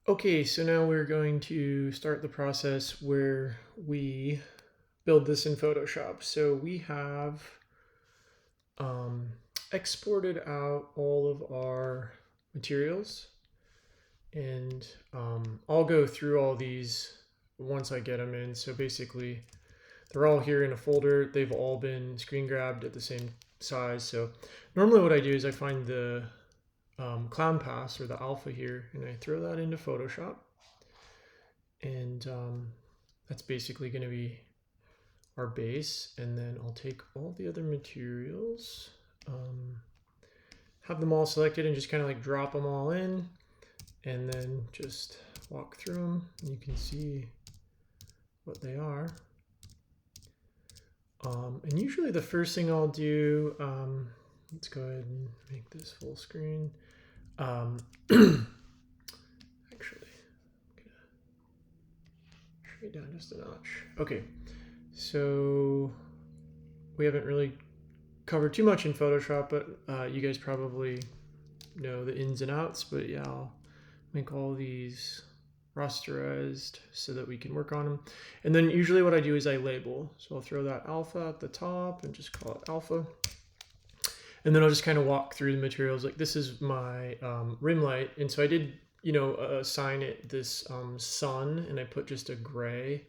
Okay, so now we're going to start the process where we build this in Photoshop. So we have um, exported out all of our materials, and I'll go through all these once I get them in. So basically, they're all here in a folder. They've all been screen grabbed at the same size. So normally what I do is I find the clown pass or the alpha here, and I throw that into Photoshop. And that's basically going to be our base. And then I'll take all the other materials, have them all selected, and just kind of like drop them all in, and then just walk through them. And you can see what they are. And usually the first thing I'll do, let's go ahead and make this full screen. Actually, straight down just a notch. Okay, so we haven't really covered too much in Photoshop, but you guys probably know the ins and outs. But yeah, I'll make all these rasterized so that we can work on them. And then usually what I do is I label. So I'll throw that alpha at the top and just call it alpha. And then I'll just kind of walk through the materials. Like this is my rim light. And so I did, assign it this sun, and I put just a gray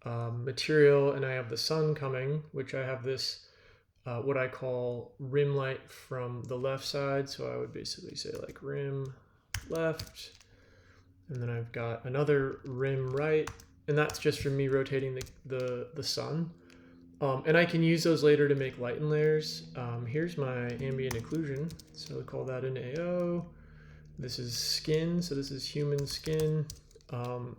material, and I have the sun coming, which I have this, what I call rim light from the left side. So I would basically say like rim left, and then I've got another rim right, and that's just from me rotating the sun. And I can use those later to make lighten layers. Here's my ambient occlusion, so we'll call that an AO. This is skin, so this is human skin,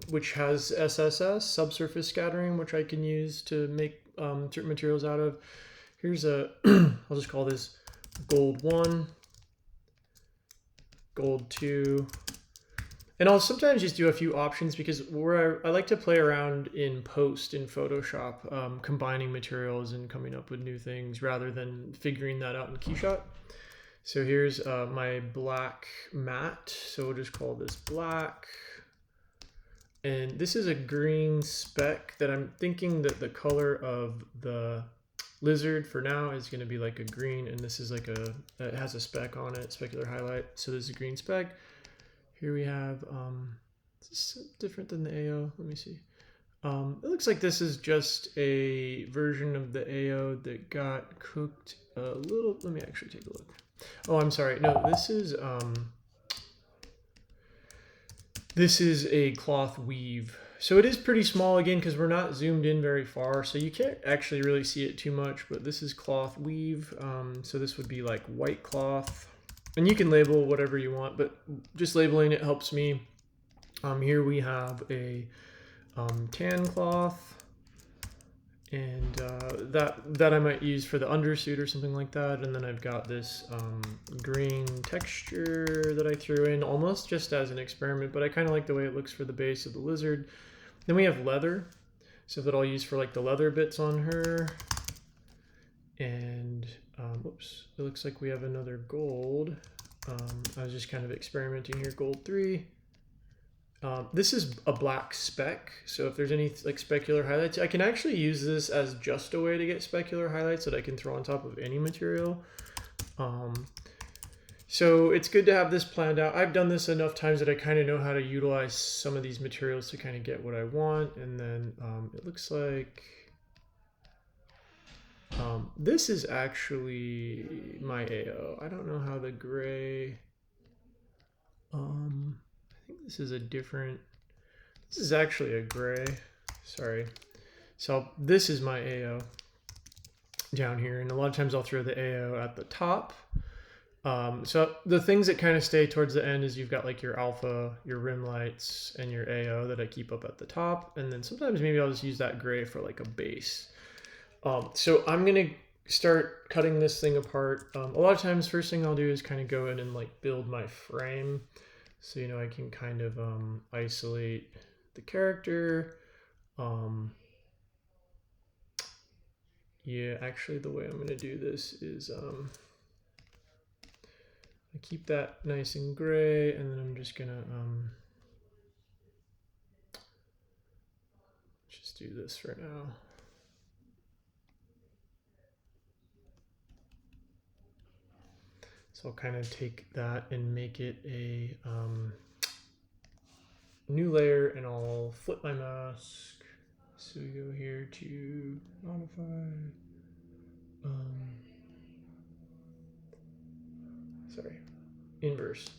which has SSS, subsurface scattering, which I can use to make certain materials out of. Here's a, I'll just call this gold 1, gold 2, and I'll sometimes just do a few options because where I like to play around in post in Photoshop, combining materials and coming up with new things rather than figuring that out in KeyShot. So here's my black matte. So we'll just call this black. And this is a green speck that I'm thinking that the color of the lizard for now is going to be like a green, and this is like it has a speck on it, specular highlight. So this is a green speck. Here we have, this is different than the AO. Let me see. It looks like this is just a version of the AO that got cooked a little. Let me actually take a look. Oh, I'm sorry. No, this is a cloth weave. So it is pretty small again because we're not zoomed in very far, so you can't actually really see it too much, but this is cloth weave. So this would be like white cloth. And you can label whatever you want, but just labeling it helps me. Here we have a tan cloth, and that I might use for the undersuit or something like that. And then I've got this green texture that I threw in almost just as an experiment, but I kind of like the way it looks for the base of the lizard. Then we have leather, so that I'll use for like the leather bits on her. And whoops, it looks like we have another gold. I was just kind of experimenting here, gold 3. This is a black speck, so if there's any like specular highlights, I can actually use this as just a way to get specular highlights that I can throw on top of any material. So it's good to have this planned out. I've done this enough times that I kind of know how to utilize some of these materials to kind of get what I want. And then it looks like this is actually my AO. I don't know how the gray, I think this is a different, this is actually a gray, sorry. So this is my AO down here, and a lot of times I'll throw the AO at the top. So the things that kind of stay towards the end is you've got like your alpha, your rim lights, and your AO that I keep up at the top. And then sometimes maybe I'll just use that gray for like a base. So I'm going to start cutting this thing apart. A lot of times, first thing I'll do is kind of go in and like build my frame. So, I can kind of isolate the character. Yeah, actually the way I'm going to do this is I keep that nice and gray, and then I'm just going to just do this for now. So I'll kind of take that and make it a new layer, and I'll flip my mask. So we go here to modify, sorry, inverse.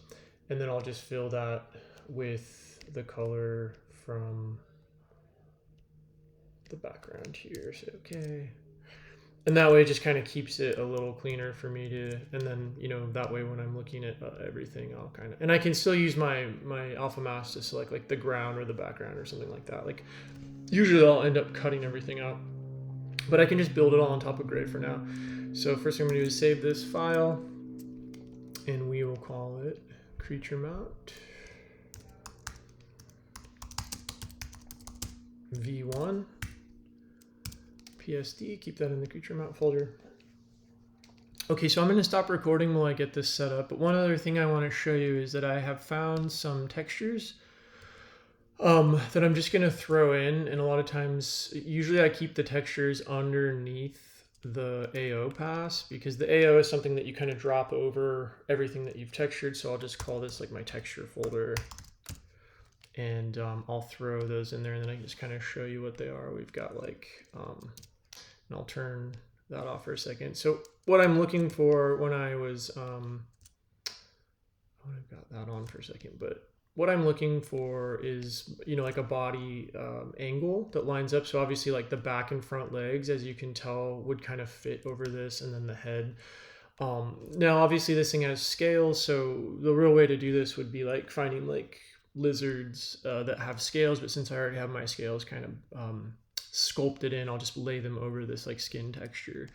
And then I'll just fill that with the color from the background here. So, okay. And that way it just kind of keeps it a little cleaner for me to, and then, you know, that way when I'm looking at everything, I'll kind of, and I can still use my alpha mask to select like the ground or the background or something like that. Like usually I'll end up cutting everything out, but I can just build it all on top of gray for now. So first thing I'm gonna do is save this file, and we will call it creature mount v1 PSD, keep that in the creature mount folder. Okay, so I'm going to stop recording while I get this set up, but one other thing I want to show you is that I have found some textures that I'm just going to throw in, and a lot of times, usually I keep the textures underneath the AO pass, because the AO is something that you kind of drop over everything that you've textured, so I'll just call this like my texture folder, and I'll throw those in there, and then I can just kind of show you what they are. We've got like, and I'll turn that off for a second. So what I'm looking for when I was, I've got that on for a second, but what I'm looking for is, you know, like a body angle that lines up. So obviously like the back and front legs, as you can tell, would kind of fit over this, and then the head. Now, obviously this thing has scales. So the real way to do this would be like finding like lizards that have scales, but since I already have my scales kind of sculpted in, I'll just lay them over this like skin texture.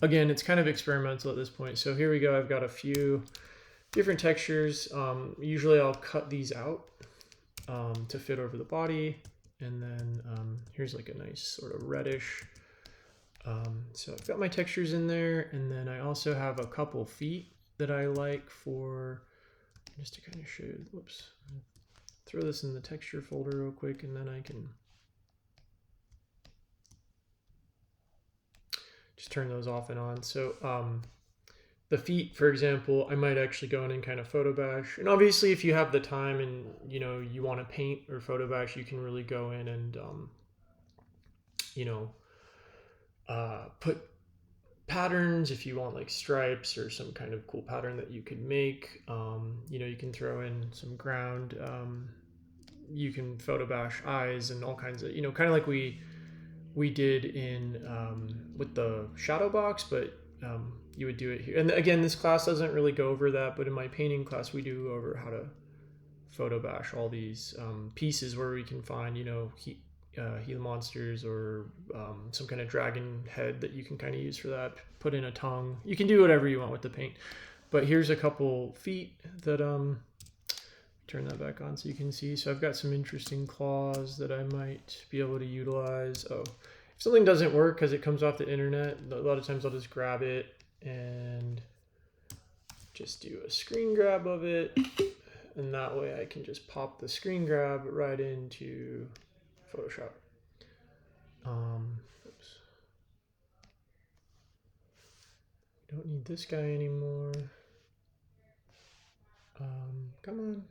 Again, it's kind of experimental at this point. So here we go. I've got a few different textures. Usually I'll cut these out to fit over the body. And then here's like a nice sort of reddish. So I've got my textures in there. And then I also have a couple feet that I like for, just to kind of show you, whoops, throw this in the texture folder real quick, and then I can just turn those off and on. So the feet, for example, I might actually go in and kind of photo bash. And obviously if you have the time and, you know, you want to paint or photo bash, you can really go in and, you know, put patterns if you want like stripes or some kind of cool pattern that you could make. You know, you can throw in some ground. You can photo bash eyes and all kinds of, you know, kind of like we did in with the shadow box, but you would do it here. And again, this class doesn't really go over that, but in my painting class, we do go over how to photo bash all these pieces where we can find, you know, Gila monsters or some kind of dragon head that you can kind of use for that. Put in a tongue. You can do whatever you want with the paint. But here's a couple feet that turn that back on so you can see. So I've got some interesting claws that I might be able to utilize. Oh, if something doesn't work because it comes off the internet, a lot of times I'll just grab it and just do a screen grab of it. And that way I can just pop the screen grab right into Photoshop. Oops. Don't need this guy anymore. Come on.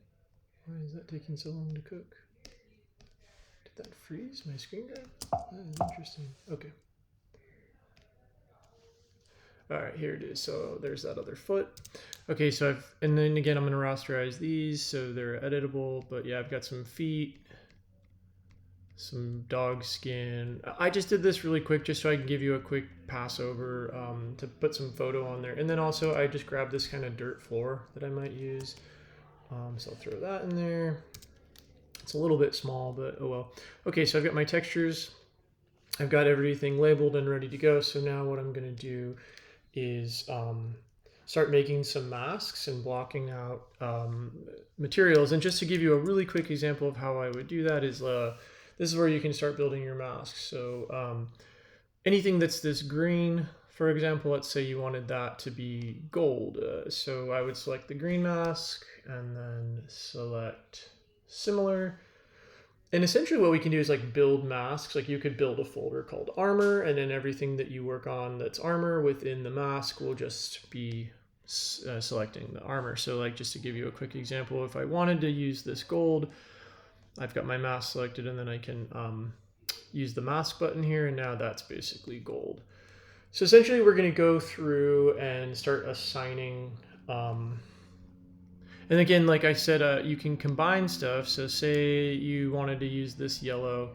Why is that taking so long to cook? Did that freeze my screen grab? That is interesting. Okay. All right, here it is. So there's that other foot. Okay, so and then again, I'm gonna rasterize these so they're editable, but yeah, I've got some feet, some dog skin. I just did this really quick just so I can give you a quick pass over to put some photo on there. And then also I just grabbed this kind of dirt floor that I might use. So I'll throw that in there. It's a little bit small, but oh well. Okay, so I've got my textures. I've got everything labeled and ready to go. So now what I'm gonna do is start making some masks and blocking out materials. And just to give you a really quick example of how I would do that is this is where you can start building your masks. So anything that's this green, for example, let's say you wanted that to be gold. So I would select the green mask and then select similar. And essentially what we can do is like build masks. Like you could build a folder called armor, and then everything that you work on that's armor within the mask will just be selecting the armor. So like just to give you a quick example, if I wanted to use this gold, I've got my mask selected, and then I can use the mask button here, and now that's basically gold. So essentially we're going to go through and start assigning and again, like I said, you can combine stuff. So say you wanted to use this yellow.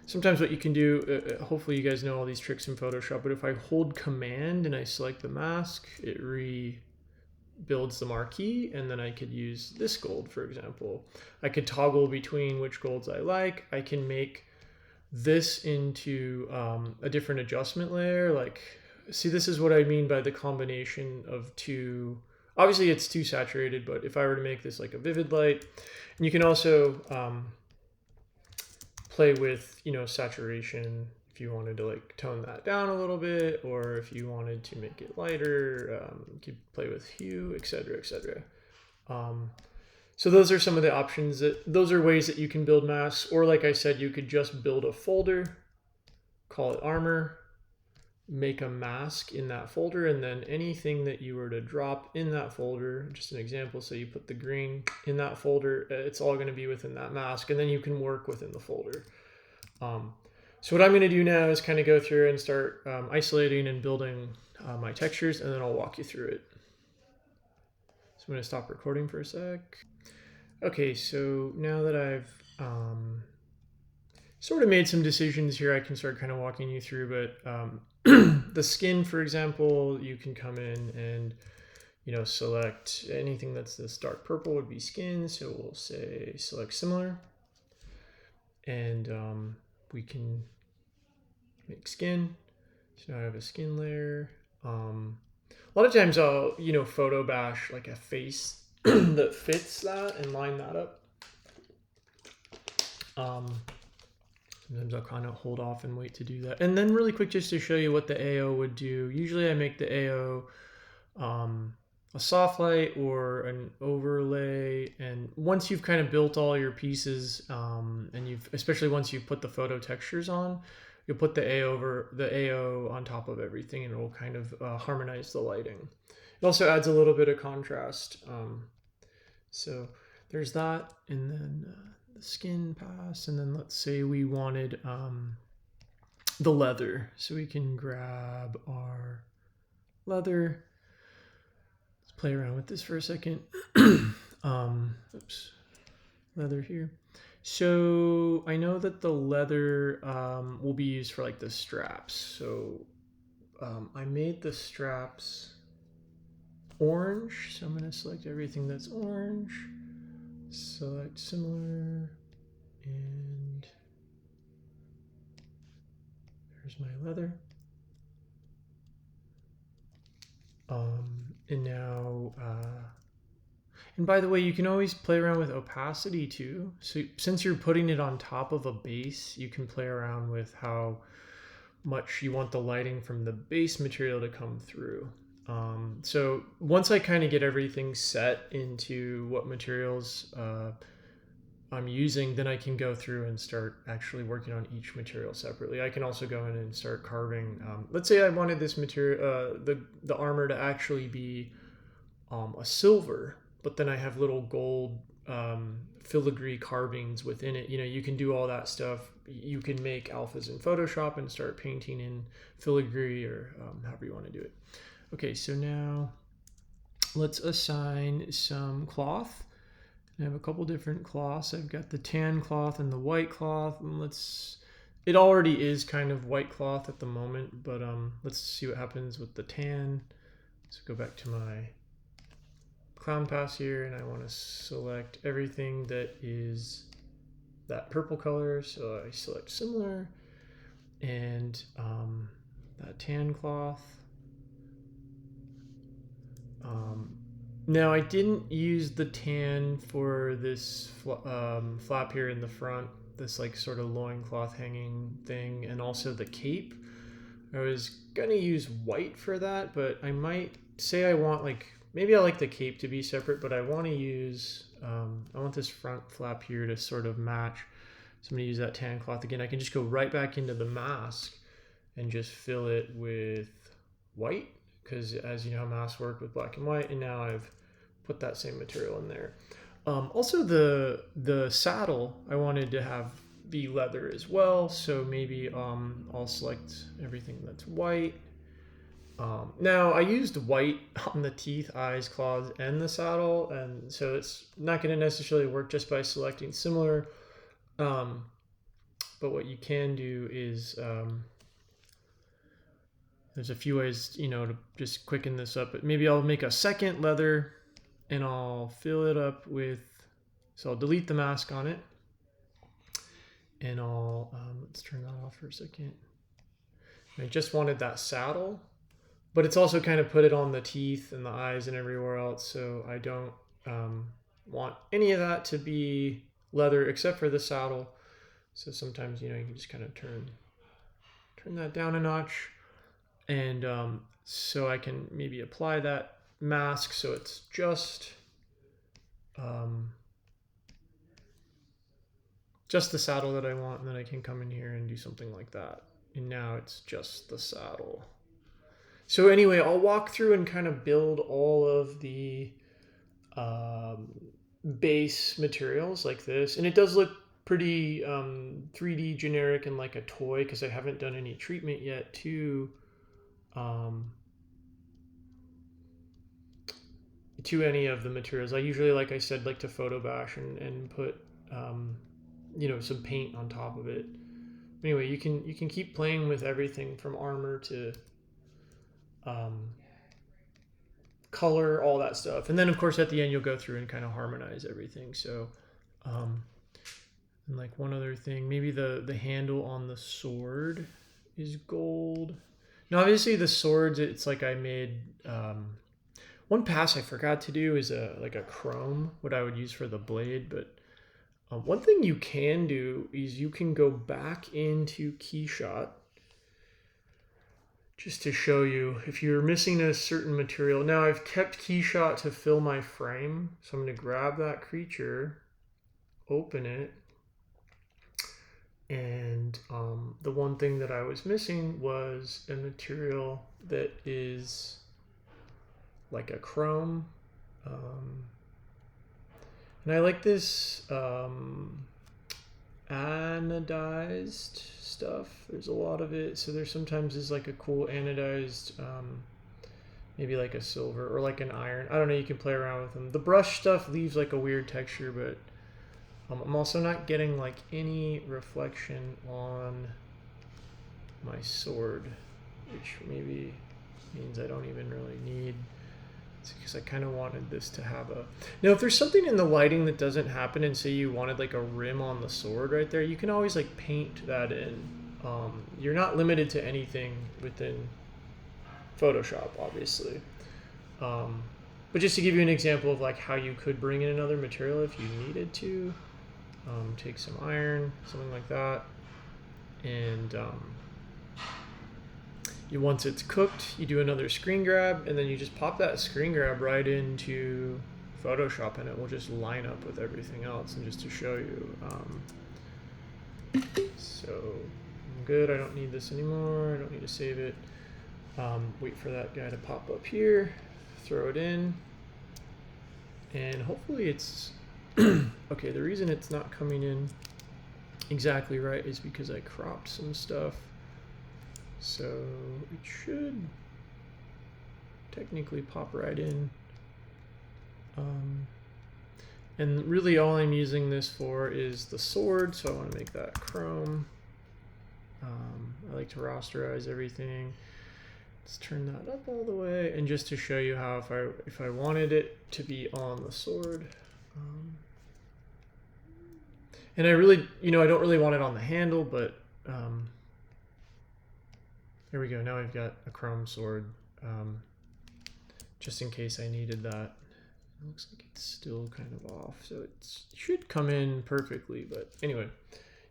Sometimes what you can do, hopefully you guys know all these tricks in Photoshop, but if I hold Command and I select the mask, it rebuilds the marquee, and then I could use this gold, for example. I could toggle between which golds I like. I can make this into a different adjustment layer. Like, see, this is what I mean by the combination of two. Obviously it's too saturated, but if I were to make this like a vivid light, and you can also play with, you know, saturation if you wanted to like tone that down a little bit, or if you wanted to make it lighter, you could play with hue, etc., etc. So those are some of the options those are ways that you can build masks, or like I said, you could just build a folder, call it armor, make a mask in that folder, and then anything that you were to drop in that folder, just an example, so you put the green in that folder, it's all going to be within that mask, and then you can work within the folder. So what I'm going to do now is kind of go through and start isolating and building my textures, and then I'll walk you through it. So I'm going to stop recording for a sec. Okay, so now that I've sort of made some decisions here, I can start kind of walking you through, but the skin, for example, you can come in and, you know, select anything that's this dark purple would be skin. So we'll say select similar, and we can make skin. So now I have a skin layer. A lot of times I'll, you know, photo bash like a face that fits that and line that up. Sometimes I'll kind of hold off and wait to do that. And then really quick, just to show you what the AO would do. Usually I make the AO a soft light or an overlay. And once you've kind of built all your pieces, and especially once you put the photo textures on, you'll put the AO on top of everything, and it will kind of harmonize the lighting. It also adds a little bit of contrast. So there's that, and then skin pass, and then let's say we wanted the leather, so we can grab our leather. Let's play around with this for a second. Oops, leather here. So I know that the leather will be used for like the straps, so I made the straps orange, so I'm going to select everything that's orange, select similar, and there's my leather. And now, and by the way, you can always play around with opacity too. So since you're putting it on top of a base, you can play around with how much you want the lighting from the base material to come through. So once I kind of get everything set into what materials I'm using, then I can go through and start actually working on each material separately. I can also go in and start carving. Let's say I wanted this material, the armor to actually be a silver, but then I have little gold filigree carvings within it. You know, you can do all that stuff. You can make alphas in Photoshop and start painting in filigree, or however you want to do it. Okay, so now let's assign some cloth. I have a couple different cloths. I've got the tan cloth and the white cloth, and it already is kind of white cloth at the moment, but let's see what happens with the tan. Let's go back to my clown pass here, and I want to select everything that is that purple color. So I select similar, and that tan cloth. Now I didn't use the tan for this flap here in the front, this like sort of loincloth hanging thing, and also the cape. I was gonna use white for that, but I might say I want maybe I like the cape to be separate, but I want to use, I want this front flap here to sort of match So I'm going to use that tan cloth again. I can just go right back into the mask and just fill it with white, because as you know, masks work with black and white, and now I've put that same material in there. Also, the saddle I wanted to have be leather as well, so maybe I'll select everything that's white. Now I used white on the teeth, eyes, claws, and the saddle, and so it's not going to necessarily work just by selecting similar. But what you can do is there's a few ways, you know, to just quicken this up. But maybe I'll make a second leather, and I'll fill it up with. So I'll delete the mask on it, and I'll let's turn that off for a second. I just wanted that saddle. But it's also kind of put it on the teeth and the eyes and everywhere else. So I don't want any of that to be leather except for the saddle. So sometimes, you know, you can just kind of turn that down a notch. And so I can maybe apply that mask so it's just the saddle that I want. And then I can come in here and do something like that. And now it's just the saddle. So anyway, I'll walk through and kind of build all of the base materials like this. And it does look pretty 3D generic and like a toy, because I haven't done any treatment yet to any of the materials. I usually, like I said, like to photo bash and put you know, some paint on top of it. Anyway, you can keep playing with everything from armor to color, all that stuff. And then of course at the end you'll go through and kind of harmonize everything. So and like one other thing, maybe the handle on the sword is gold. Now obviously the swords, it's like I made one pass I forgot to do is like a chrome, what I would use for the blade. But one thing you can do is you can go back into Keyshot, just to show you if you're missing a certain material. Now I've kept Keyshot to fill my frame. So I'm going to grab that creature, open it. And the one thing that I was missing was a material that is like a chrome. And I like this anodized stuff. There's a lot of it. So there sometimes is like a cool anodized, maybe like a silver or like an iron. I don't know, you can play around with them. The brush stuff leaves like a weird texture, but I'm also not getting like any reflection on my sword, which maybe means I don't even really need. It's because I kind of wanted this to have a... Now, if there's something in the lighting that doesn't happen, and say you wanted like a rim on the sword right there, you can always like paint that in. You're not limited to anything within Photoshop, obviously. But just to give you an example of like how you could bring in another material if you needed to, take some iron, something like that, and once it's cooked, you do another screen grab, and then you just pop that screen grab right into Photoshop, and it will just line up with everything else. And just to show you, so I'm good. I don't need this anymore. I don't need to save it. Wait for that guy to pop up here, throw it in, and hopefully it's okay. The reason it's not coming in exactly right is because I cropped some stuff. So it should technically pop right in. And really all I'm using this for is the sword, so I want to make that chrome. I like to rasterize everything. Let's turn that up all the way, and just to show you how if I wanted it to be on the sword. And I really, you know, I don't really want it on the handle, but there we go. Now I've got a chrome sword, just in case I needed that. It looks like it's still kind of off, so it should come in perfectly. But anyway,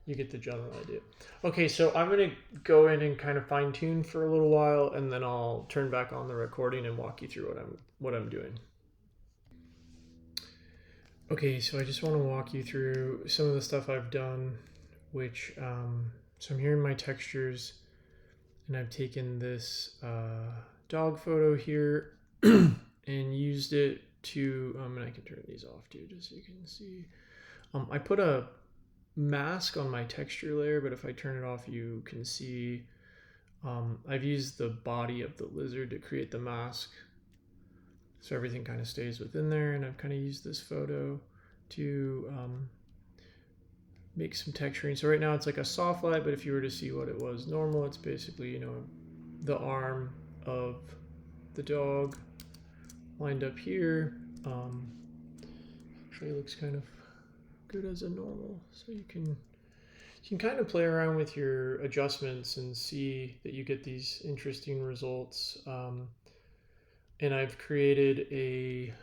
you get the general idea. Okay, so I'm going to go in and kind of fine tune for a little while, and then I'll turn back on the recording and walk you through what I'm doing. Okay, so I just want to walk you through some of the stuff I've done which, so I'm here in my textures, and I've taken this dog photo here and used it to, and I can turn these off too, just so you can see. I put a mask on my texture layer, but if I turn it off, you can see I've used the body of the lizard to create the mask. So everything kind of stays within there, and I've kind of used this photo to make some texturing. So right now it's like a soft light, but if you were to see what it was normal, it's basically, you know, the arm of the dog lined up here. Actually looks kind of good as a normal. So you can kind of play around with your adjustments and see that you get these interesting results. And I've created a,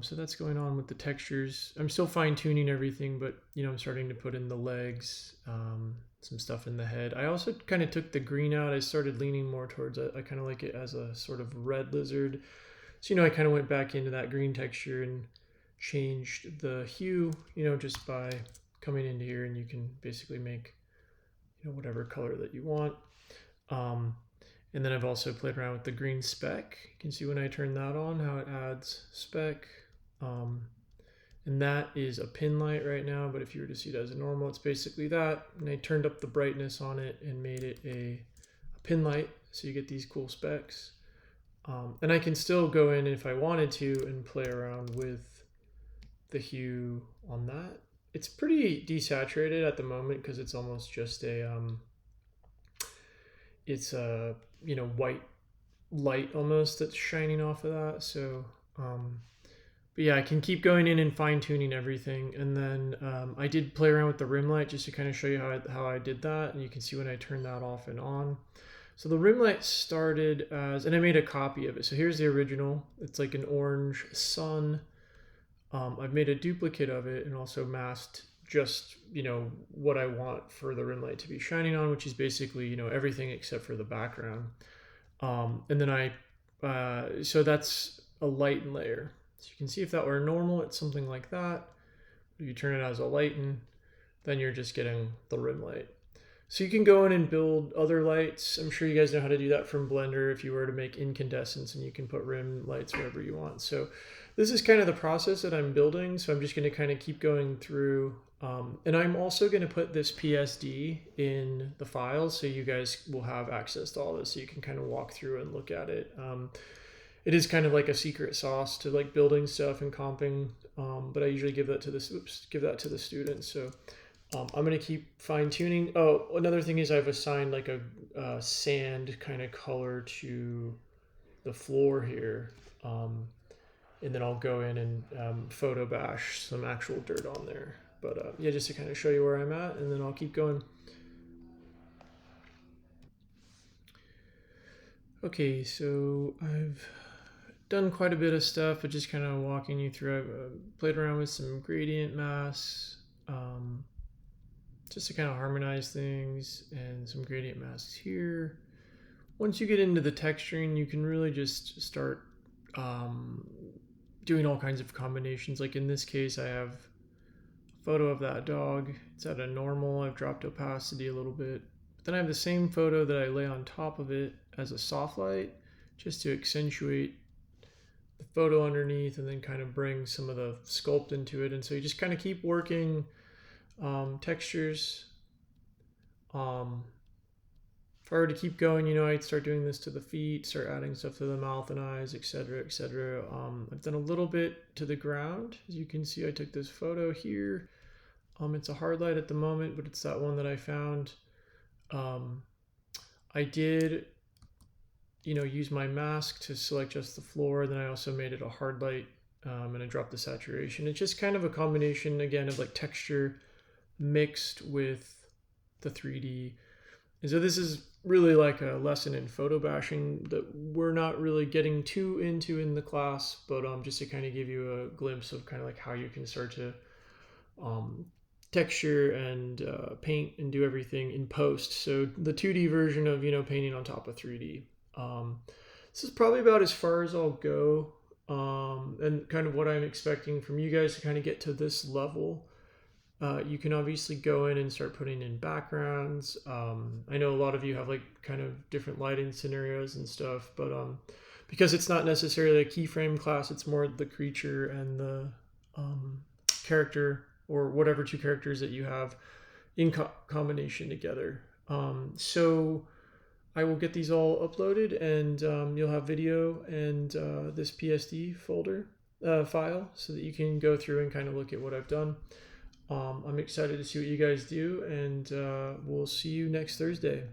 so that's going on with the textures. I'm still fine tuning everything, but you know, I'm starting to put in the legs, some stuff in the head. I also kind of took the green out. I started leaning more towards, I kind of like it as a sort of red lizard. So, you know, I kind of went back into that green texture and changed the hue, you know, just by coming into here, and you can basically make, you know, whatever color that you want. And then I've also played around with the green speck. You can see when I turn that on how it adds speck. And that is a pin light right now, but if you were to see it as a normal, it's basically that. And I turned up the brightness on it and made it a pin light, so you get these cool specks. And I can still go in if I wanted to and play around with the hue on that. It's pretty desaturated at the moment because it's almost just a, it's a, you know, white light almost that's shining off of that. So, but yeah, I can keep going in and fine tuning everything. And then I did play around with the rim light just to kind of show you how I did that. And you can see when I turn that off and on. So the rim light started as, and I made a copy of it. So here's the original. It's like an orange sun. I've made a duplicate of it and also masked just, you know, what I want for the rim light to be shining on, which is basically, you know, everything except for the background. And then so that's a lighten layer. So you can see if that were normal, it's something like that. If you turn it as a lighten, then you're just getting the rim light. So you can go in and build other lights. I'm sure you guys know how to do that from Blender if you were to make incandescents, and you can put rim lights wherever you want. So this is kind of the process that I'm building. So I'm just going to kind of keep going through. And I'm also going to put this PSD in the file so you guys will have access to all this, so you can kind of walk through and look at it. It is kind of like a secret sauce to like building stuff and comping, but I usually give that to the students. So I'm going to keep fine tuning. Oh, another thing is I've assigned like a sand kind of color to the floor here. And then I'll go in and photo bash some actual dirt on there. But yeah, just to kind of show you where I'm at, and then I'll keep going. Okay, so I've done quite a bit of stuff, but just kind of walking you through. I've played around with some gradient masks, just to kind of harmonize things, and some gradient masks here. Once you get into the texturing, you can really just start doing all kinds of combinations. Like in this case, I have a photo of that dog. It's at a normal. I've dropped opacity a little bit. But then I have the same photo that I lay on top of it as a soft light, just to accentuate the photo underneath and then kind of bring some of the sculpt into it. And so you just kind of keep working textures. If I were to keep going, you know, I'd start doing this to the feet, start adding stuff to the mouth and eyes, etc., etc. I've done a little bit to the ground. As you can see, I took this photo here. It's a hard light at the moment, but it's that one that I found. I did, you know, use my mask to select just the floor. Then I also made it a hard light, and I dropped the saturation. It's just kind of a combination, again, of like texture mixed with the 3D. And so this is really like a lesson in photo bashing that we're not really getting too into in the class, but just to kind of give you a glimpse of kind of like how you can start to texture and paint and do everything in post. So the 2D version of, you know, painting on top of 3D. This is probably about as far as I'll go, and kind of what I'm expecting from you guys to kind of get to this level. You can obviously go in and start putting in backgrounds. I know a lot of you have like kind of different lighting scenarios and stuff, but because it's not necessarily a keyframe class, it's more the creature and the character or whatever two characters that you have in combination together. So I will get these all uploaded, and you'll have video and this PSD folder file so that you can go through and kind of look at what I've done. I'm excited to see what you guys do, and we'll see you next Thursday.